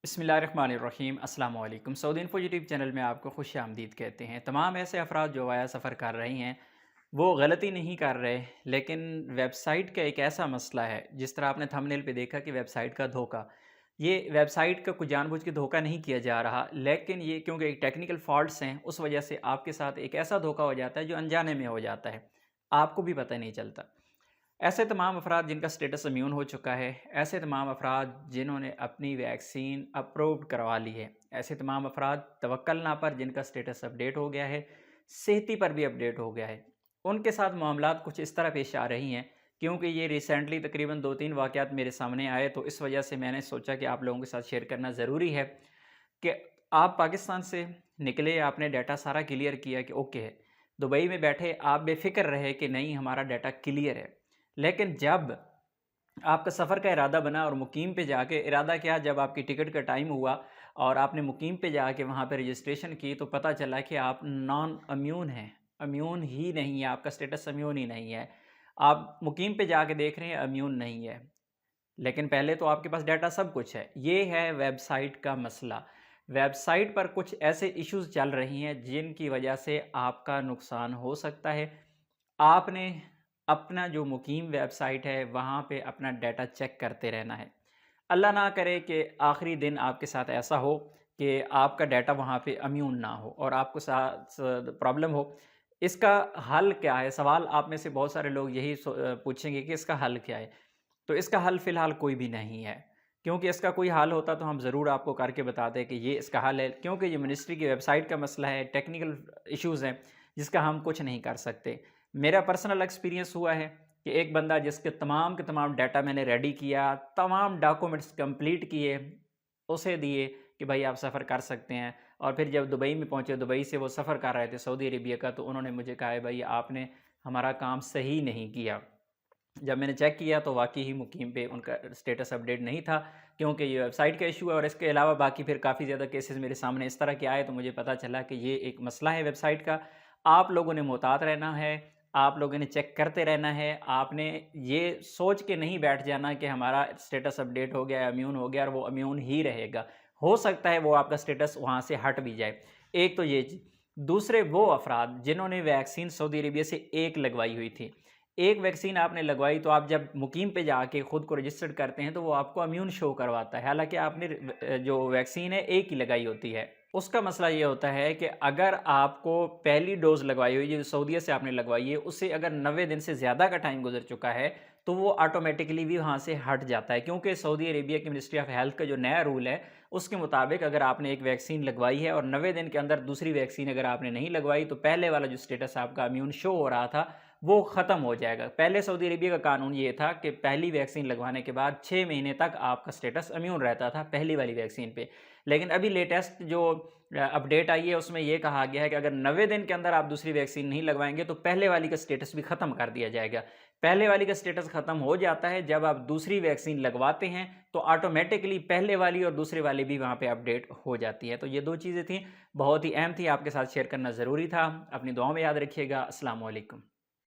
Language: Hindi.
बिस्मिल्लाहिर्रहमानिर्रहीम अस्सलाम वालेकुम। सऊदी इन्फो यूट्यूब चैनल में आपको खुश आमदीद कहते हैं। तमाम ऐसे अफराद जो वाया सफ़र कर रही हैं वो गलती नहीं कर रहे, लेकिन वेबसाइट का एक ऐसा मसला है, जिस तरह आपने थंबनेल पे देखा कि वेबसाइट का धोखा, ये वेबसाइट का कुछ जानबूझ के धोखा नहीं किया जा रहा, लेकिन ये क्योंकि एक टेक्निकल फॉल्ट्स हैं उस वजह से आपके साथ एक ऐसा धोखा हो जाता है जो अनजाने में हो जाता है, आपको भी पता नहीं चलता। ऐसे तमाम अफराद जिनका स्टेटस इम्यून हो चुका है, ऐसे तमाम अफराद जिन्होंने अपनी वैक्सीन अप्रूव्ड करवा ली है, ऐसे तमाम अफराद तवक्कलना पर जिनका स्टेटस अपडेट हो गया है, सेहती पर भी अपडेट हो गया है, उनके साथ मामलात कुछ इस तरह पेश आ रही हैं। क्योंकि ये रिसेंटली तकरीबन 2-3 वाक़यात मेरे सामने आए, तो इस वजह से मैंने सोचा कि आप लोगों के साथ शेयर करना ज़रूरी है कि आप पाकिस्तान से निकले, आपने डाटा सारा क्लियर किया कि ओके है। दुबई में बैठे आप बेफ़िक्र रहे कि नहीं हमारा डाटा क्लियर है। लेकिन जब आपका सफ़र का इरादा बना और मुकीम पे जाके इरादा क्या, जब आपकी टिकट का टाइम हुआ और आपने मुकीम पे जाके वहाँ पे रजिस्ट्रेशन की, तो पता चला कि आप नॉन इम्यून हैं। इम्यून ही नहीं है, आपका स्टेटस इम्यून ही नहीं है। आप मुकीम पे जाके देख रहे हैं इम्यून नहीं है। लेकिन पहले तो आपके पास डाटा सब कुछ है। ये है वेबसाइट का मसला। वेबसाइट पर कुछ ऐसे इश्यूज़ चल रही हैं जिनकी वजह से आपका नुकसान हो सकता है। आपने अपना जो मुकीम वेबसाइट है वहाँ पे अपना डाटा चेक करते रहना है। अल्लाह ना करे कि आखिरी दिन आपके साथ ऐसा हो कि आपका डाटा वहाँ पे इम्यून ना हो और आपको साथ प्रॉब्लम हो। इसका हल क्या है? सवाल आप में से बहुत सारे लोग यही पूछेंगे कि इसका हल क्या है? तो इसका हल फ़िलहाल कोई भी नहीं है, क्योंकि इसका कोई हल होता तो हम ज़रूर आपको करके बताते कि ये इसका हल है, क्योंकि ये मिनिस्ट्री की वेबसाइट का मसला है, टेक्निकल इश्यूज़ हैं, जिसका हम कुछ नहीं कर सकते। मेरा पर्सनल एक्सपीरियंस हुआ है कि एक बंदा जिसके तमाम के तमाम डाटा मैंने रेडी किया, तमाम डॉक्यूमेंट्स कंप्लीट किए, उसे दिए कि भाई आप सफ़र कर सकते हैं, और फिर जब दुबई में पहुँचे, दुबई से वो सफ़र कर रहे थे सऊदी अरेबिया का, तो उन्होंने मुझे कहा है भाई आपने हमारा काम सही नहीं किया। जब मैंने चेक किया तो वाक़ई ही मुकीम पे उनका स्टेटस अपडेट नहीं था, क्योंकि ये वेबसाइट का इश्यू है, और इसके अलावा बाकी फिर काफ़ी ज़्यादा केसेस मेरे सामने इस तरह के आए, तो मुझे पता चला कि ये एक मसला है वेबसाइट का। आप लोगों ने मोहतात रहना है, आप लोगों ने चेक करते रहना है, आपने ये सोच के नहीं बैठ जाना कि हमारा स्टेटस अपडेट हो गया, इम्यून हो गया और वो इम्यून ही रहेगा। हो सकता है वो आपका स्टेटस वहाँ से हट भी जाए। एक तो ये चीज़। दूसरे वो अफ़राद जिन्होंने वैक्सीन सऊदी अरेबिया से 1 लगवाई हुई थी। एक वैक्सीन आपने लगवाई, तो आप जब मुकीम पे जाके खुद को रजिस्टर्ड करते हैं तो वो आपको इम्यून शो करवाता है। हालाँकि आपने जो वैक्सीन है एक ही लगाई होती है। उसका मसला ये होता है कि अगर आपको पहली डोज़ लगवाई हुई जो सऊदीया से आपने लगवाई है, उससे अगर 90 दिन से ज़्यादा का टाइम गुज़र चुका है, तो वो ऑटोमेटिकली भी वहाँ से हट जाता है, क्योंकि सऊदी अरेबिया की मिनिस्ट्री ऑफ हेल्थ का जो नया रूल है, उसके मुताबिक अगर आपने एक वैक्सीन लगवाई है और 90 दिन के अंदर दूसरी वैक्सीन अगर आपने नहीं लगवाई, तो पहले वाला जो स्टेटस आपका इम्यून शो हो रहा था, वो ख़त्म हो जाएगा। पहले सऊदी अरेबिया का कानून ये था कि पहली वैक्सीन लगवाने के बाद 6 महीने तक आपका स्टेटस इम्यून रहता था पहली वाली वैक्सीन पे। लेकिन अभी लेटेस्ट जो अपडेट आई है उसमें ये कहा गया है कि अगर 90 दिन के अंदर आप दूसरी वैक्सीन नहीं लगवाएँगे तो पहले वाली का स्टेटस भी ख़त्म कर दिया जाएगा। पहले वाली का स्टेटस ख़त्म हो जाता है जब आप दूसरी वैक्सीन लगवाते हैं, तो ऑटोमेटिकली पहले वाली और दूसरे वाली भी वहाँ पे अपडेट हो जाती है। तो ये 2 चीज़ें थी, बहुत ही अहम थी, आपके साथ शेयर करना ज़रूरी था। अपनी दुआओं में याद रखिएगा। अस्सलाम वालेकुम।